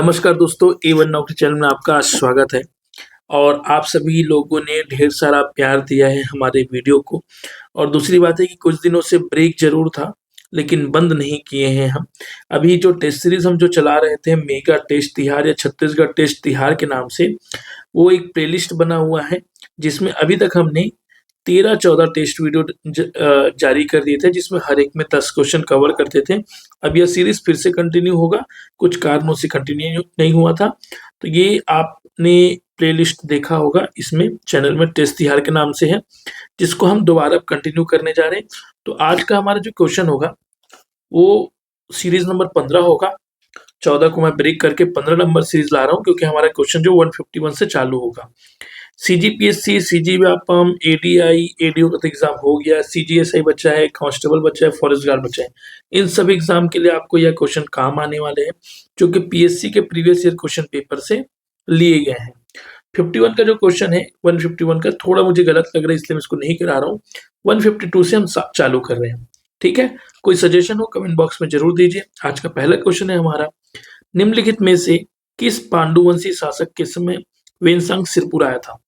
नमस्कार दोस्तों, A1 नौकरी चैनल में आपका स्वागत है। और आप सभी लोगों ने ढेर सारा प्यार दिया है हमारे वीडियो को। और दूसरी बात है कि कुछ दिनों से ब्रेक ज़रूर था, लेकिन बंद नहीं किए हैं हम। अभी जो टेस्ट सीरीज़ हम जो चला रहे थे, मेगा टेस्ट तिहार या छत्तीसगढ़ टेस्ट तिहार के नाम से, वो एक प्लेलिस्ट बना हुआ है, जिसमें अभी तक हमने 13-14 टेस्ट वीडियो जारी कर दिए थे, जिसमें हर एक में 10 क्वेश्चन कवर करते थे। अब यह सीरीज़ फिर से कंटिन्यू होगा, कुछ कारणों से कंटिन्यू नहीं हुआ था। तो ये आपने प्लेलिस्ट देखा होगा, इसमें चैनल में टेस्ट तिहार के नाम से है, जिसको हम दोबारा कंटिन्यू करने जा रहे हैं। तो आज का हमारा जो क्वेश्चन होगा, वो सीरीज़ नंबर 15 होगा। 14 को मैं ब्रेक करके 15 नंबर सीरीज़ ला रहा हूँ, क्योंकि हमारा क्वेश्चन जो 151 से चालू होगा। सीजीपीएससी, सीजीव्यापम, एडीआई, एडीओ का तो एग्जाम हो गया, सीजीएसआई बचा है, कांस्टेबल बचा है, फॉरेस्ट गार्ड बचा है। इन सभी एग्जाम के लिए आपको यह क्वेश्चन काम आने वाले हैं, जो कि पीएससी के प्रीवियस ईयर क्वेश्चन पेपर से लिए गए हैं। 51 का जो क्वेश्चन है, 151 का थोड़ा मुझे गलत लग रहा है, इसलिए मैं इसको नहीं करा रहा हूँ। 152 से हम चालू कर रहे हैं। ठीक है, कोई सजेशन हो कमेंट बॉक्स में जरूर दीजिए। आज का पहला क्वेश्चन है हमारा, निम्नलिखित में से किस पांडुवंशी शासक के समय वेनसांग सिरपुर आया था?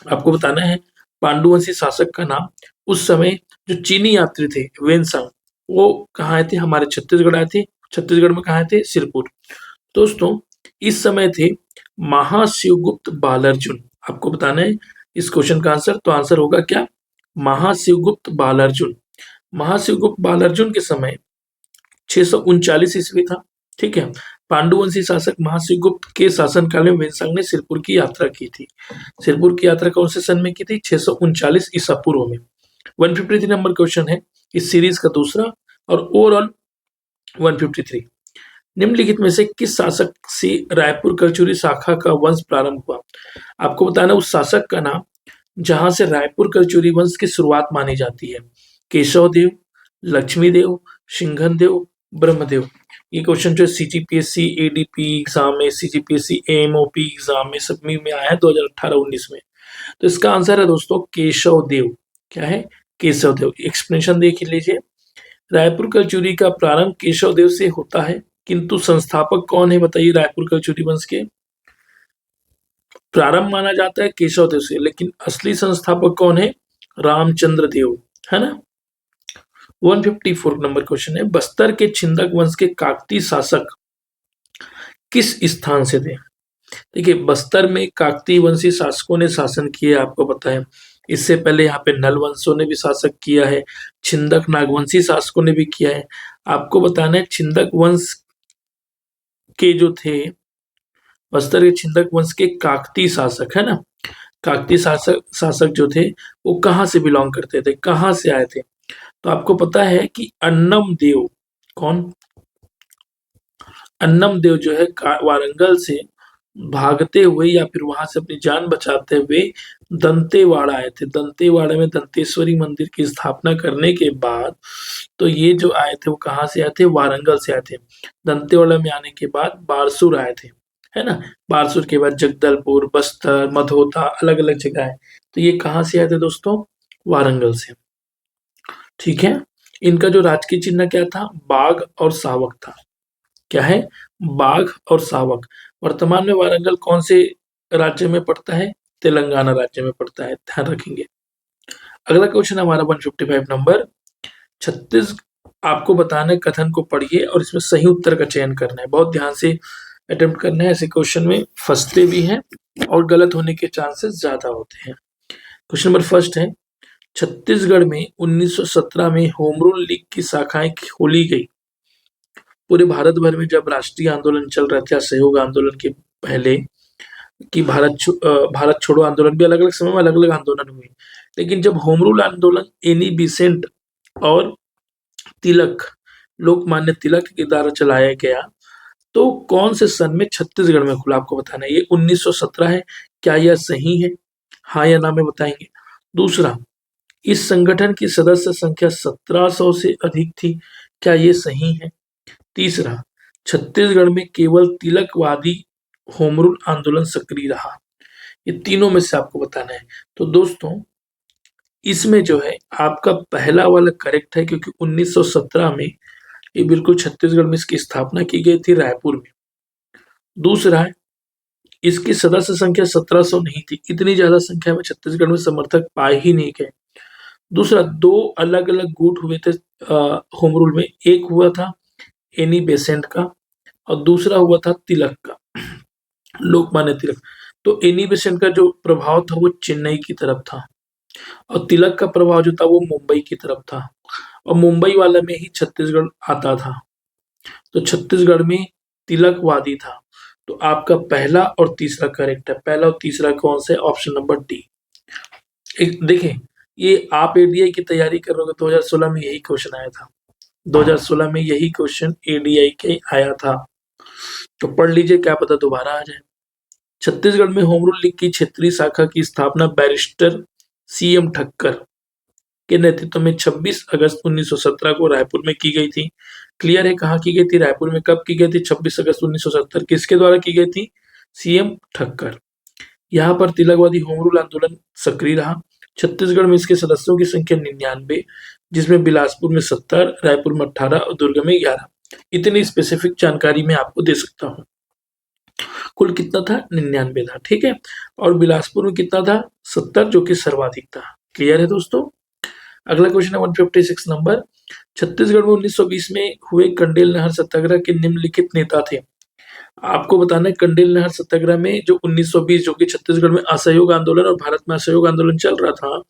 आपको बताना है पांडुवंशी शासक का नाम। उस समय जो चीनी यात्री थे वेनसांग, वो कहाँ आए थे? हमारे छत्तीसगढ़ आए थे। छत्तीसगढ़ में कहाँ आए थे? सिरपुर। दोस्तों, इस समय थे महाशिवगुप्त बालार्जुन। आपको बताना है इस क्वेश्चन का आंसर। तो आंसर होगा क्या? महाशिवगुप्त बालार्जुन। महाशिवगुप्त बालार्जुन के समय 639 ईस्वी था। ठीक है, पांडुवंशी शासक महाशिवगुप्त के शासनकाल में वेनसांग ने सिरपुर की यात्रा की थी। सिरपुर की यात्रा कौन से सन में की थी? 639 ईसा पूर्व में। 153 नंबर क्वेश्चन है इस सीरीज का दूसरा और ओवरऑल 153। निम्नलिखित में से किस शासक से रायपुर कलचुरी शाखा का वंश प्रारंभ हुआ? आपको बताना उस शासक का नाम जहां से रायपुर कलचुरी वंश की शुरुआत मानी जाती है। केशव देव, लक्ष्मी देव, सिंघन देव, ब्रह्मदेव। ये क्वेश्चन जो सीजीपीएससी एडीपी एग्जाम में, सीजीपीएससी एएमओपी एग्जाम में सब में आया है 2018-19 में। तो इसका आंसर है दोस्तों केशव देव। क्या है? केशव देव। एक्सप्लेनेशन देख लीजिए। रायपुर कलचुरी का प्रारंभ केशव देव से होता है, किंतु संस्थापक कौन है बताइए? रायपुर कलचुरी वंश के प्रारंभ माना जाता है केशव देव से, लेकिन असली संस्थापक कौन है? रामचंद्र देव, है ना। 154 नंबर क्वेश्चन है, बस्तर के छिंदक वंश के काकती शासक किस स्थान से थे? देखिए, बस्तर में काकती वंशी शासकों ने शासन किया, आपको पता है। इससे पहले यहाँ पे नल वंशों ने भी शासक किया है, छिंदक नागवंशी शासकों ने भी किया है। आपको बताना है छिंदक वंश के जो थे, बस्तर के छिंदक वंश के काकती शासक, है ना, काकती शासक जो थे वो कहाँ से बिलोंग करते थे, कहाँ से आए थे? तो आपको पता है कि अन्नम देव, कौन? अन्नम देव जो है वारंगल से भागते हुए या फिर वहां से अपनी जान बचाते हुए दंतेवाड़ा आए थे। दंतेवाड़ा में दंतेश्वरी मंदिर की स्थापना करने के बाद तो ये जो आए थे वो कहाँ से आए थे? वारंगल से आए थे। दंतेवाड़ा में आने के बाद बारसूर आए थे, है ना। बारसूर के बाद जगदलपुर, बस्तर, मधोता, अलग अलग जगह है। तो ये कहाँ से आए थे दोस्तों? वारंगल से। ठीक है, इनका जो राजकीय चिन्ह क्या था? बाघ और शावक था। क्या है? बाघ और शावक। वर्तमान में वारंगल कौन से राज्य में पड़ता है? तेलंगाना राज्य में पड़ता है, ध्यान रखेंगे। अगला क्वेश्चन हमारा 155 नंबर, छत्तीस। आपको बताना है, कथन को पढ़िए और इसमें सही उत्तर का चयन करना है। बहुत ध्यान से अटेम्प्ट करना है, ऐसे क्वेश्चन में फंसते भी हैं और गलत होने के चांसेस ज्यादा होते हैं। क्वेश्चन नंबर फर्स्ट है, छत्तीसगढ़ में 1917 में होम रूल लीग की शाखाएं खोली गई। पूरे भारत भर में जब राष्ट्रीय आंदोलन चल रहा था, सहयोग आंदोलन के पहले कि भारत छोड़ो आंदोलन भी अलग अलग समय में अलग अलग आंदोलन हुए, लेकिन जब होम रूल आंदोलन एनी बिसेंट और तिलक, लोकमान्य तिलक के द्वारा चलाया गया, तो कौन से सन में छत्तीसगढ़ में खुला? आपको बताना है। ये 1917 है। क्या यह सही है? हाँ या ना में बताएंगे। दूसरा, इस संगठन की सदस्य संख्या 1700 से अधिक थी। क्या ये सही है? तीसरा, छत्तीसगढ़ में केवल तिलकवादी होम रूल आंदोलन सक्रिय रहा। ये तीनों में से आपको बताना है। तो दोस्तों, इसमें जो है आपका पहला वाला करेक्ट है, क्योंकि 1917 में ये बिल्कुल छत्तीसगढ़ में इसकी स्थापना की गई थी, रायपुर में। दूसरा है, इसकी सदस्य संख्या 1700 नहीं थी, इतनी ज्यादा संख्या में छत्तीसगढ़ में समर्थक पाए ही नहीं गए। दूसरा, दो अलग अलग गुट हुए थे होम रूल में, एक हुआ था एनी बेसेंट का और दूसरा हुआ था तिलक का, लोकमान्य तिलक। तो एनी बेसेंट का जो प्रभाव था वो चेन्नई की तरफ था और तिलक का प्रभाव जो था वो मुंबई की तरफ था, और मुंबई वाले में ही छत्तीसगढ़ आता था। तो छत्तीसगढ़ में तिलकवादी था। तो आपका पहला और तीसरा करेक्ट है। पहला और तीसरा कौन से? Option number D. एक देखें, ये आप एडीआई की तैयारी कर रहे हो, 2016 में यही क्वेश्चन आया था। 2016 में यही क्वेश्चन एडीआई के आया था, तो पढ़ लीजिए, क्या पता दोबारा आ जाए। छत्तीसगढ़ में होम रूल लीग की क्षेत्रीय शाखा की स्थापना बैरिस्टर सीएम ठक्कर के नेतृत्व में 26 अगस्त 1917 को रायपुर में की गई थी। क्लियर है कहाँ की गई थी? रायपुर में। कब की गई थी? 26 अगस्त 1970। किसके द्वारा की गई थी? सीएम ठक्कर। यहाँ पर तिलकवादी होम रूल आंदोलन सक्रिय रहा। छत्तीसगढ़ में इसके सदस्यों की संख्या 99, जिसमें बिलासपुर में 70, रायपुर में 18 और दुर्ग में 11। इतनी स्पेसिफिक जानकारी मैं आपको दे सकता हूँ। कुल कितना था? 99 था, ठीक है। और बिलासपुर में कितना था? 70, जो कि सर्वाधिक था। क्लियर है दोस्तों? अगला क्वेश्चन है 156 नंबर। छत्तीसगढ़ में 1920 में हुए कंडेल नहर सत्याग्रह के निम्नलिखित नेता थे। आपको बताना है, कंडेल नहर सत्याग्रह में जो 1920, जो कि छत्तीसगढ़ में असहयोग आंदोलन और भारत में असहयोग आंदोलन चल रहा था,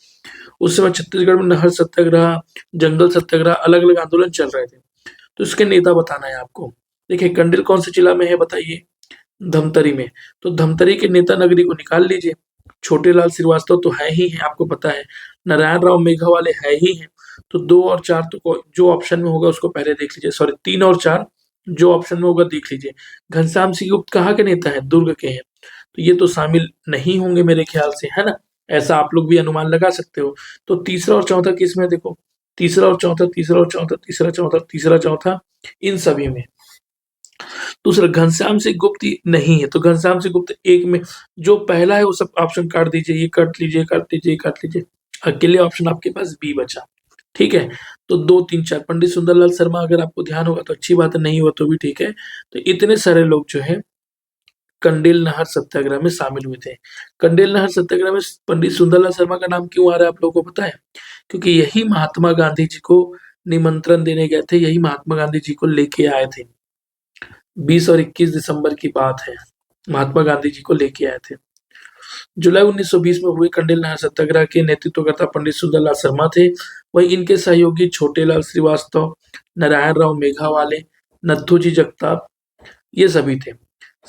उस समय छत्तीसगढ़ में नहर सत्याग्रह, जंगल सत्याग्रह, अलग अलग आंदोलन चल रहे थे। तो इसके नेता बताना है आपको। देखिए, कंडेल कौन से जिला में है बताइए? धमतरी में। तो धमतरी के नेता नगरी को निकाल लीजिए। छोटेलाल श्रीवास्तव तो है ही है, आपको पता है। नारायण राव मेघावाले है ही है। तो 2 और 4 तो जो ऑप्शन में होगा उसको पहले देख लीजिए। सॉरी, 3 और 4 जो ऑप्शन में होगा देख लीजिए। घनश्याम सिंह गुप्त कहाँ के नेता है? दुर्ग के हैं। तो ये तो शामिल नहीं होंगे मेरे ख्याल से, है ना? ऐसा आप लोग भी अनुमान लगा सकते हो। तो तीसरा और चौथा किस में? देखो, तीसरा और चौथा, तीसरा और चौथा, तीसरा चौथा, तीसरा चौथा, इन सभी में। दूसरा, घनश्याम सिंह गुप्त नहीं है, तो घनश्याम सिंह गुप्त एक में, जो पहला है वो सब ऑप्शन काट दीजिए, ये काट लीजिए, काट लीजिए, काट लीजिए। अकेले ऑप्शन आपके पास बी बचा। ठीक है, तो 2 3 4 पंडित सुंदरलाल शर्मा, अगर आपको ध्यान होगा तो अच्छी बात है, नहीं हुआ तो भी ठीक है। तो इतने सारे लोग जो है कंडेल नहर सत्याग्रह में शामिल हुए थे। कंडेल नहर सत्याग्रह में पंडित सुंदरलाल शर्मा का नाम क्यों आ रहा है आप लोगों को पता है? क्योंकि यही महात्मा गांधी जी को निमंत्रण देने गए थे, यही महात्मा गांधी जी को लेके आए थे। 20 और 21 दिसंबर की बात है, महात्मा गांधी जी को लेके आए थे। जुलाई 1920 में हुए कंडेल नहर सत्याग्रह के नेतृत्वकर्ता पंडित सुंदरलाल शर्मा थे। वहीं इनके सहयोगी छोटेलाल श्रीवास्तव, नारायण राव मेघावाले, नथुजी जगताप, ये सभी थे।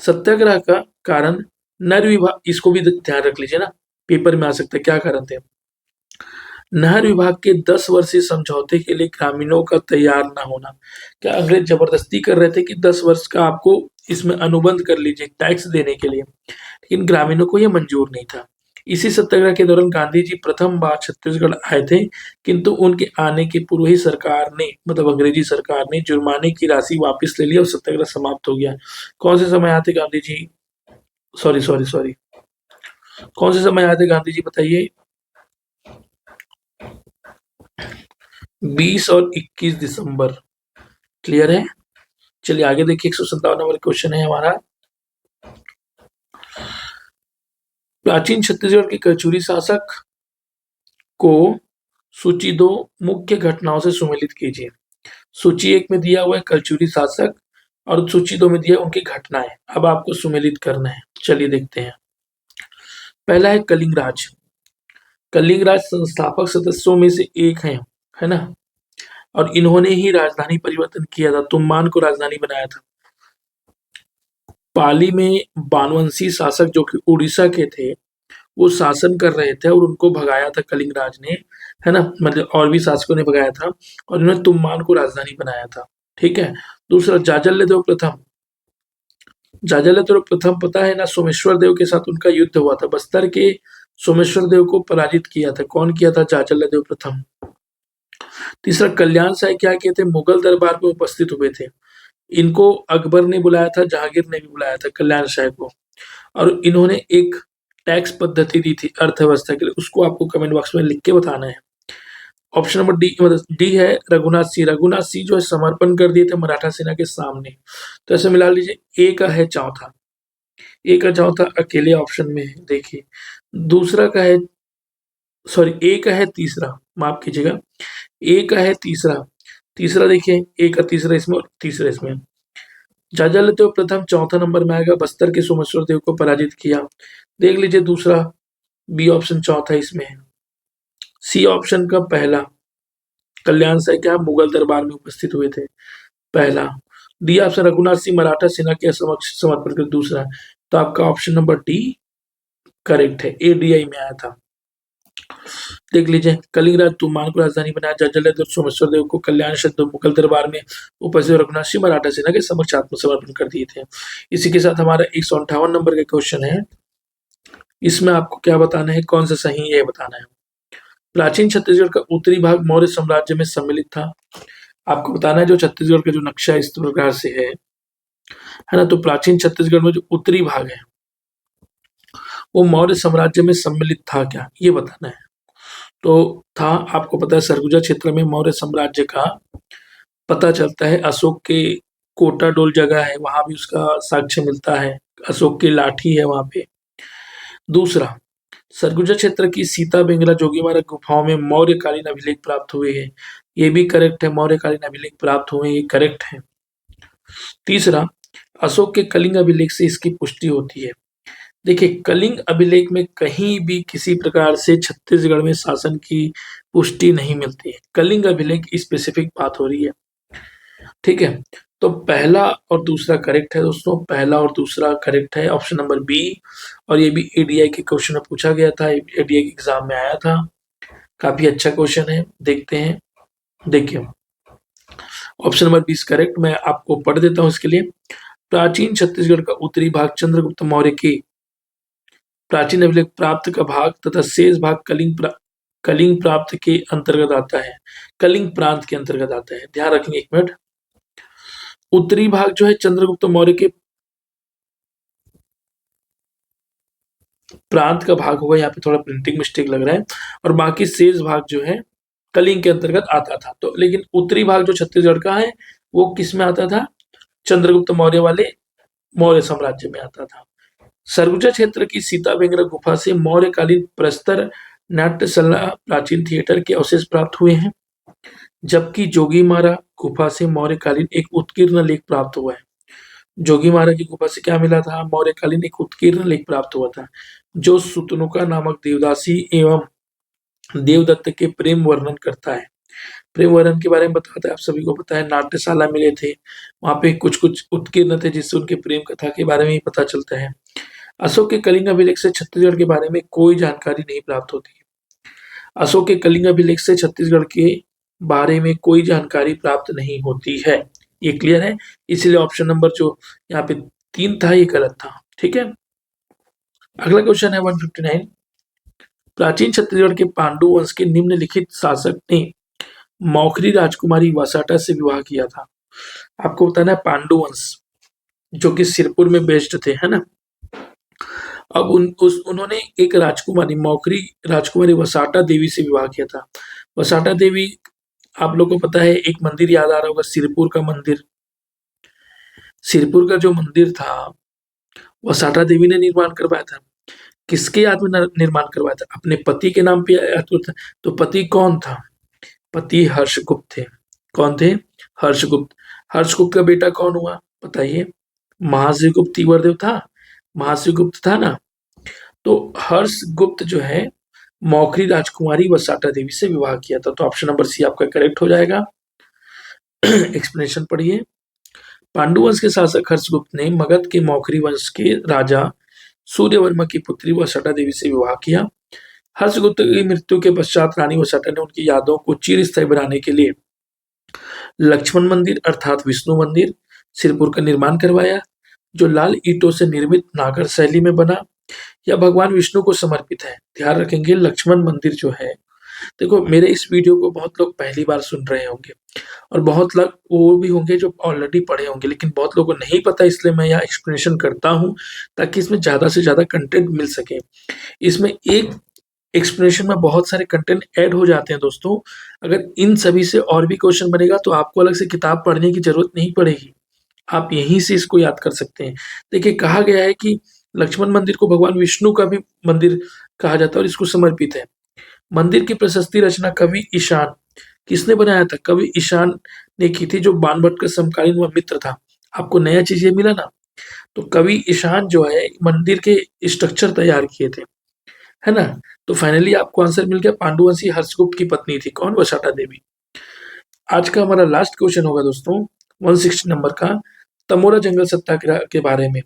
सत्याग्रह का कारण नर विभाग, इसको भी ध्यान रख लीजिए ना, पेपर में आ सकता है। क्या कारण थे? नहर विभाग के 10 वर्षीय समझौते के लिए ग्रामीणों का तैयार न होना। क्या अंग्रेज जबरदस्ती कर रहे थे कि 10 वर्ष का आपको इसमें अनुबंध कर लीजिए टैक्स देने के लिए, लेकिन ग्रामीणों को यह मंजूर नहीं था। इसी सत्याग्रह के दौरान गांधी जी प्रथम बार छत्तीसगढ़ आए थे, किंतु उनके आने के पूर्व ही सरकार ने, मतलब अंग्रेजी सरकार ने, जुर्माने की राशि वापस ले ली और सत्याग्रह समाप्त हो गया। कौन से समय आते Gandhi ji? Sorry sorry sorry, कौन से समय आते गांधी जी बताइए? 20 और 21 दिसंबर। क्लियर है? चलिए आगे देखिए, 157 नंबर क्वेश्चन है हमारा। प्राचीन छत्तीसगढ़ के कलचुरी शासक को सूची 2 मुख्य घटनाओं से सुमेलित कीजिए। सूची 1 में दिया हुआ है कलचुरी शासक और सूची 2 में दिया है उनकी घटनाएं। अब आपको सुमेलित करना है, चलिए देखते हैं। पहला है कलिंगराज। कलिंगराज संस्थापक सदस्यों में से एक है ना? और इन्होंने ही राजधानी परिवर्तन किया था, तुम्बान को राजधानी बनाया था। पाली में बानवंशी शासक जो कि उड़ीसा के थे, वो शासन कर रहे थे और उनको भगाया था कलिंगराज ने, है ना? मतलब और भी शासकों ने भगाया था और इन्होंने तुम्बान को राजधानी बनाया था। ठीक है। दूसरा, जाजल्य देव प्रथम। जाजल्य देव प्रथम पता है ना, सोमेश्वर देव के साथ उनका युद्ध हुआ था। बस्तर के सोमेश्वर देव को पराजित किया था। कौन किया था? जाजल्य देव प्रथम। तीसरा, कल्याण शाह क्या किए थे? मुगल दरबार में उपस्थित हुए थे। इनको अकबर ने बुलाया था, जहांगीर ने भी बुलाया था कल्याण शाह को, और इन्होंने एक टैक्स पद्धति दी थी अर्थव्यवस्था के लिए। उसको आपको कमेंट बॉक्स में लिख के बताना है। ऑप्शन नंबर डी, मतलब डी है रघुनाथ सिंह। रघुनाथ सिंह जो है समर्पण कर दिए थे मराठा सेना के सामने। तो ऐसे मिला लीजिए, ए का है चौथा। ए का चौथा अकेले ऑप्शन में है, देखिए। दूसरा का है, सॉरी, ए का है तीसरा, माफ कीजिएगा, ए का है तीसरा। तीसरा देखिए, ए का तीसरा इसमें और तीसरा इसमें। जाजा लेते हो प्रथम चौथा नंबर में आएगा, बस्तर के सोमेश्वर देव को पराजित किया। देख लीजिए दूसरा, बी ऑप्शन चौथा इसमें है। सी ऑप्शन का पहला, कल्याण से क्या मुगल दरबार में उपस्थित हुए थे, पहला। डी ऑप्शन रघुनाथ सिंह मराठा सेना के समक्ष समर्पण कर, दूसरा। तो आपका ऑप्शन नंबर डी करेक्ट है, एडीआई में आया था। देख लीजिए, कलिंगराज तुमान को राजधानी बनाया, जजलदेव सोमेश्वर देव को कल्याण शब्द मुगल दरबार में उपस्थित रघुनाथ सिंह मराठा सेना के समक्ष आत्मसमर्पण कर दिए थे। इसी के साथ हमारा 158 नंबर का क्वेश्चन है। इसमें आपको क्या बताना है, कौन सा सही है बताना है। प्राचीन छत्तीसगढ़ का उत्तरी भाग मौर्य साम्राज्य में सम्मिलित था। आपको बताना है जो छत्तीसगढ़ का जो नक्शा इस प्रकार से है ना। तो प्राचीन छत्तीसगढ़ में जो उत्तरी भाग है वो मौर्य साम्राज्य में सम्मिलित था क्या, ये बताना है। तो था, आपको पता है सरगुजा क्षेत्र में मौर्य साम्राज्य का पता चलता है। अशोक के कोटा डोल जगह है, वहां भी उसका साक्ष्य मिलता है। अशोक की लाठी है वहां पे। दूसरा, सरगुजा क्षेत्र की सीता बेंगला जोगीमारा गुफाओं में मौर्यकालीन अभिलेख प्राप्त हुए हैं, ये भी करेक्ट है, मौर्यकालीन अभिलेख प्राप्त हुए, ये करेक्ट है। तीसरा, अशोक के कलिंग अभिलेख से इसकी पुष्टि होती है। देखिए, कलिंग अभिलेख में कहीं भी किसी प्रकार से छत्तीसगढ़ में शासन की पुष्टि नहीं मिलती है। कलिंग अभिलेख स्पेसिफिक बात हो रही है, ठीक है। तो पहला और दूसरा करेक्ट है दोस्तों, पहला और दूसरा करेक्ट है, ऑप्शन नंबर बी। और ये भी एडीआई के क्वेश्चन में पूछा गया था, एडीआई के एग्जाम में आया था। काफी अच्छा क्वेश्चन है, देखते हैं। देखिए, ऑप्शन नंबर 20 करेक्ट। मैं आपको पढ़ देता हूं इसके लिए। प्राचीन छत्तीसगढ़ का उत्तरी भाग चंद्रगुप्त मौर्य के प्राचीन अभिलेख प्राप्त का भाग तथा शेष भाग कलिंग प्राप्त के अंतर्गत आता है, कलिंग प्रांत के अंतर्गत आता है। ध्यान रखेंगे, एक मिनट। उत्तरी भाग जो है चंद्रगुप्त मौर्य के प्रांत का भाग होगा, यहाँ पे थोड़ा प्रिंटिंग मिस्टेक लग रहा है। और बाकी शेष भाग जो है कलिंग के अंतर्गत आता था। तो लेकिन उत्तरी भाग जो छत्तीसगढ़ का है वो किस में आता था, चंद्रगुप्त मौर्य वाले मौर्य साम्राज्य में आता था। सरगुजा क्षेत्र की सीता बेंगरा गुफा से मौर्यकालीन प्रस्तर नाट्यशाला प्राचीन थिएटर के अवशेष प्राप्त हुए हैं, जबकि जोगीमारा गुफा से मौर्यकालीन एक उत्कीर्ण लेख प्राप्त हुआ है। जोगीमारा की गुफा से क्या मिला था, मौर्यकालीन एक उत्कीर्ण लेख प्राप्त हुआ था, जो सुतनुका नामक देवदासी एवं देवदत्त के प्रेम वर्णन करता है। प्रेम वर्णन के बारे में बताता है, आप सभी को पता है, नाट्यशाला मिले थे, वहां पे कुछ कुछ उत्कीर्ण थे जिससे उनके प्रेम कथा के बारे में ही पता चलता है। अशोक के कलिंग अभिलेख से छत्तीसगढ़ के बारे में कोई जानकारी नहीं प्राप्त होती है। अशोक के कलिंग अभिलेख से छत्तीसगढ़ के बारे में कोई जानकारी प्राप्त नहीं होती है, ये क्लियर है। इसलिए ऑप्शन नंबर जो यहाँ पे 3 था ये गलत था, ठीक है। अगला क्वेश्चन है 159। प्राचीन छत्तीसगढ़ के पांडु वंश के निम्नलिखित शासक ने मौखरी राजकुमारी वसाटा से विवाह किया था। आपको बताना है पांडु वंश जो कि सिरपुर में बेस्ड थे, है ना। अब उन्होंने एक राजकुमारी मौखरी राजकुमारी वसाटा देवी से विवाह किया था। वसाटा देवी, आप लोगों को पता है, एक मंदिर याद आ रहा होगा, सिरपुर का मंदिर। सिरपुर का जो मंदिर था वसाटा देवी ने निर्माण करवाया था। किसके याद में निर्माण करवाया था, अपने पति के नाम पे था। तो पति कौन था, पति हर्षगुप्त थे। कौन थे, हर्षगुप्त। हर्षगुप्त का बेटा कौन हुआ बताइए, महाशिवगुप्त तीवरदेव था, महाशिवगुप्त था ना। तो हर्षगुप्त जो है मौखरी राजकुमारी वसाटा देवी से विवाह किया था। तो ऑप्शन नंबर सी आपका करेक्ट हो जाएगा। एक्सप्लेनेशन पढ़िए। पांडुवंश के शासक हर्षगुप्त ने मगध के मौखरी वंश के राजा सूर्यवर्मा की पुत्री वसाटा देवी से विवाह किया। हर्षगुप्त की मृत्यु के पश्चात रानी वसाटा ने उनकी यादों को चिरस्थायी बनाने के लिए लक्ष्मण मंदिर अर्थात विष्णु मंदिर सिरपुर का निर्माण करवाया, जो लाल ईंटों से निर्मित नागर शैली में बना। यह भगवान विष्णु को समर्पित है। ध्यान रखेंगे, लक्ष्मण मंदिर जो है, देखो मेरे इस वीडियो को बहुत लोग पहली बार सुन रहे होंगे और बहुत लोग वो भी होंगे जो ऑलरेडी पढ़े होंगे, लेकिन बहुत लोगों को नहीं पता, इसलिए मैं यह एक्सप्लेनेशन करता हूं ताकि इसमें ज्यादा से ज्यादा कंटेंट मिल सके। इसमें एक एक्सप्लेनेशन में बहुत सारे कंटेंट ऐड हो जाते हैं दोस्तों। अगर इन सभी से और भी क्वेश्चन बनेगा तो आपको अलग से किताब पढ़ने की जरूरत नहीं पड़ेगी, आप यहीं से इसको याद कर सकते हैं। देखिए कहा गया है कि लक्ष्मण मंदिर को भगवान विष्णु का भी मंदिर कहा जाता है और इसको समर्पित है। मंदिर की प्रशस्ति रचना कवि ईशान किसने बनाया था? कवि ईशान ने की थी, जो बाणभट्ट का समकालीन वह मित्र था। आपको नया चीज ये मिला ना। तो कवि ईशान जो है मंदिर के स्ट्रक्चर तैयार किए थे, है ना। तो फाइनली आपको आंसर मिल गया, पांडुवंशी हर्षगुप्त की पत्नी थी कौन? वशाटा देवी। आज का हमारा लास्ट क्वेश्चन होगा दोस्तों 160 नंबर का, तमोरा जंगल सत्याग्रह के बारे में।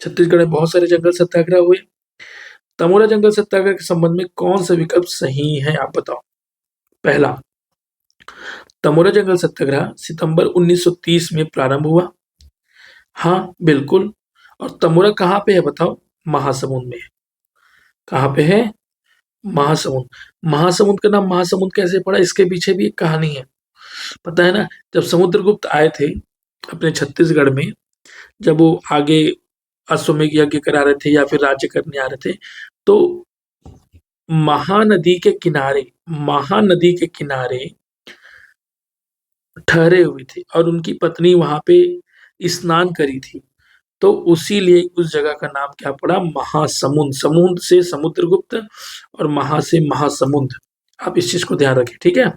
छत्तीसगढ़ में बहुत सारे जंगल सत्याग्रह हुए। तमोरा जंगल सत्याग्रह के संबंध में कौन सा विकल्प सही है, आप बताओ। पहला, तमोरा जंगल सत्याग्रह सितंबर 1930 में प्रारंभ हुआ। हाँ बिल्कुल। और तमोरा कहाँ पे है बताओ? महासमुंद में। कहाँ पे है? महासमुंद। महासमुंद का नाम महासमुंद कैसे पड़ा, इसके पीछे भी एक कहानी है, पता है ना। जब समुद्रगुप्त आए थे अपने छत्तीसगढ़ में, जब वो आगे अश्वमेध यज्ञ करा रहे थे या फिर राज्य करने आ रहे थे, तो महानदी के किनारे, महानदी के किनारे ठहरे हुए थे और उनकी पत्नी वहां पे स्नान करी थी। तो उसी लिए उस जगह का नाम क्या पड़ा? महासमुंद। समुद्र से समुद्रगुप्त और महा से महासमुंद। आप इस चीज को ध्यान रखें, ठीक है।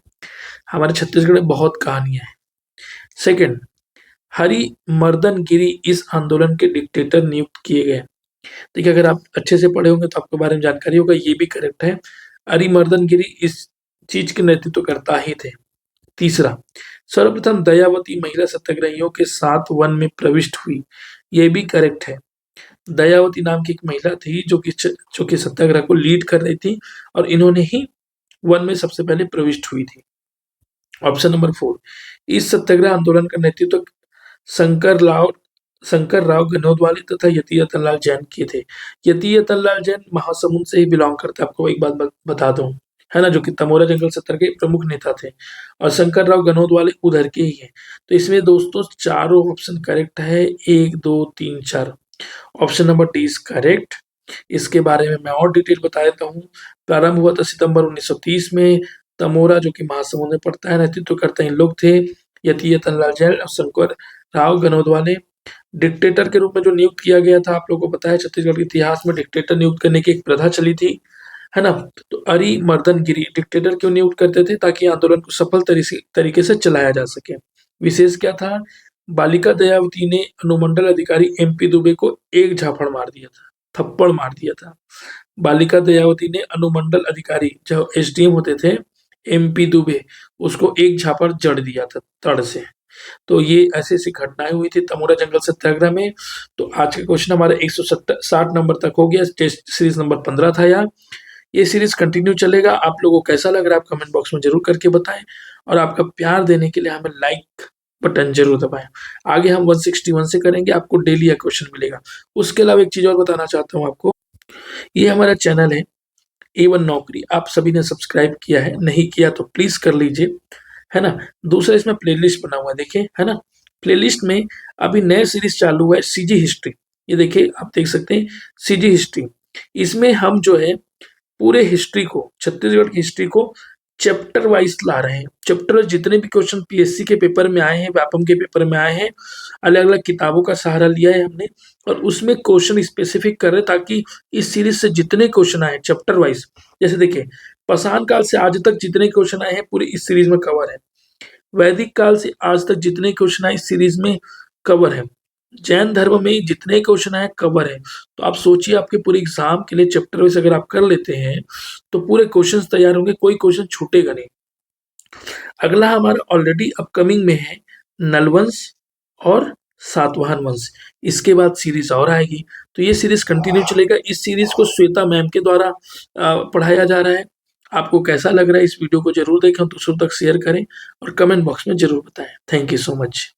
हमारे छत्तीसगढ़ में बहुत कहानियां हैं। सेकंड, हरिमर्दन गिरी इस आंदोलन के डिक्टेटर नियुक्त किए गए। देखिए अगर आप अच्छे से पढ़े होंगे तो आपके बारे में जानकारी होगा, ये भी करेक्ट है। हरिमर्दन गिरी इस चीज के नेतृत्व करता ही थे। तीसरा, सर्वप्रथम दयावती महिला सत्याग्रहियों के साथ वन में प्रविष्ट हुई। ये भी करेक्ट है। दयावती नाम की एक महिला थी जो कि सत्याग्रह को लीड कर रही थी और इन्होंने ही वन में सबसे पहले प्रविष्ट हुई थी। ऑप्शन नंबर 4, इस सत्याग्रह आंदोलन का नेतृत्व शंकर राव गनोदवाले तथा यति रतनलाल जैन किए थे। यति रतनलाल जैन महासमुंद से ही बिलोंग करते हैं, आपको एक बात बता दूं, है ना, जो कि तमोरा जंगल सत्याग्रह के प्रमुख नेता थे। और शंकर राव गनोदवाले उधर के ही हैं। तो इसमें दोस्तों चारों ऑप्शन करेक्ट है, 1 2 3 4। Option number D is correct. इसके बारे में मैं और डिटेल बता देता हूँ। प्रारंभ हुआ था सितंबर 1930 में। तमोरा जो कि महासमुंद में पड़ता है, नेतृत्व करते इन लोग थे यति रतनलाल जैन और शंकर राव गनोदवाले। डिक्टेटर के रूप में जो नियुक्त किया गया था, आप लोगों को पता है छत्तीसगढ़ के इतिहास में डिक्टेटर नियुक्त करने की एक प्रथा चली थी, है ना। तो हरिमर्दन गिरी डिक्टेटर क्यों नियुक्त करते थे? ताकि आंदोलन को सफल तरीके से चलाया जा सके। विशेष क्या था? बालिका दयावती ने अनुमंडल अधिकारी एमपी दुबे को एक झापड़ मार दिया था, थप्पड़ मार दिया था। बालिका दयावती ने अनुमंडल अधिकारी जो एसडीएम होते थे एमपी दुबे, उसको एक झापड़ जड़ दिया था तड़ से। तो ये ऐसी ऐसी घटनाएं हुई थी तमोरा जंगल सत्याग्रह में। तो आज का क्वेश्चन हमारा 160 नंबर तक हो गया। टेस्ट सीरीज नंबर 15 था यार। ये सीरीज कंटिन्यू चलेगा। आप लोगों को कैसा लग रहा है आप कमेंट बॉक्स में जरूर करके बताएं, और आपका प्यार देने के लिए हमें लाइक बटन जरूर दबाएं। आगे हम 161 से करेंगे, आपको डेली यह क्वेश्चन मिलेगा। उसके अलावा एक चीज और बताना चाहता हूँ आपको, ये हमारा चैनल है A1 नौकरी, आप सभी ने सब्सक्राइब किया है, नहीं किया तो प्लीज कर लीजिए, है ना। दूसरा इसमें प्लेलिस्ट बना हुआ है, देखिए, है ना। प्लेलिस्ट में अभी नया सीरीज चालू हुआ है सीजी हिस्ट्री। ये देखिए आप देख सकते हैं सीजी हिस्ट्री। इसमें हम जो है पूरे हिस्ट्री को, छत्तीसगढ़ की हिस्ट्री को चैप्टर वाइज ला रहे हैं। चैप्टर वाइज जितने भी क्वेश्चन पीएससी के पेपर में आए हैं, व्यापम के पेपर में आए हैं, अलग अलग किताबों का सहारा लिया है हमने, और उसमें क्वेश्चन स्पेसिफिक कर रहे हैं ताकि इस सीरीज से जितने क्वेश्चन आए चैप्टर वाइज, जैसे देखिए पाषाण काल से आज तक जितने क्वेश्चन आए हैं पूरे इस सीरीज में कवर है। वैदिक काल से आज तक जितने क्वेश्चन आए इस सीरीज में कवर है। जैन धर्म में जितने क्वेश्चन आए कवर है। तो आप सोचिए आपके पूरे एग्जाम के लिए चैप्टर वाइज अगर आप कर लेते हैं तो पूरे क्वेश्चंस तैयार होंगे, कोई क्वेश्चन छूटेगा नहीं। अगला हमारा ऑलरेडी अपकमिंग में है नलवंश और सातवाहन वंश। इसके बाद सीरीज और आएगी, तो ये सीरीज कंटिन्यू चलेगा। इस सीरीज को श्वेता मैम के द्वारा पढ़ाया जा रहा है। आपको कैसा लग रहा है इस वीडियो को जरूर देखें, दूसरों तक शेयर करें और कमेंट बॉक्स में जरूर बताएं। Thank you so much.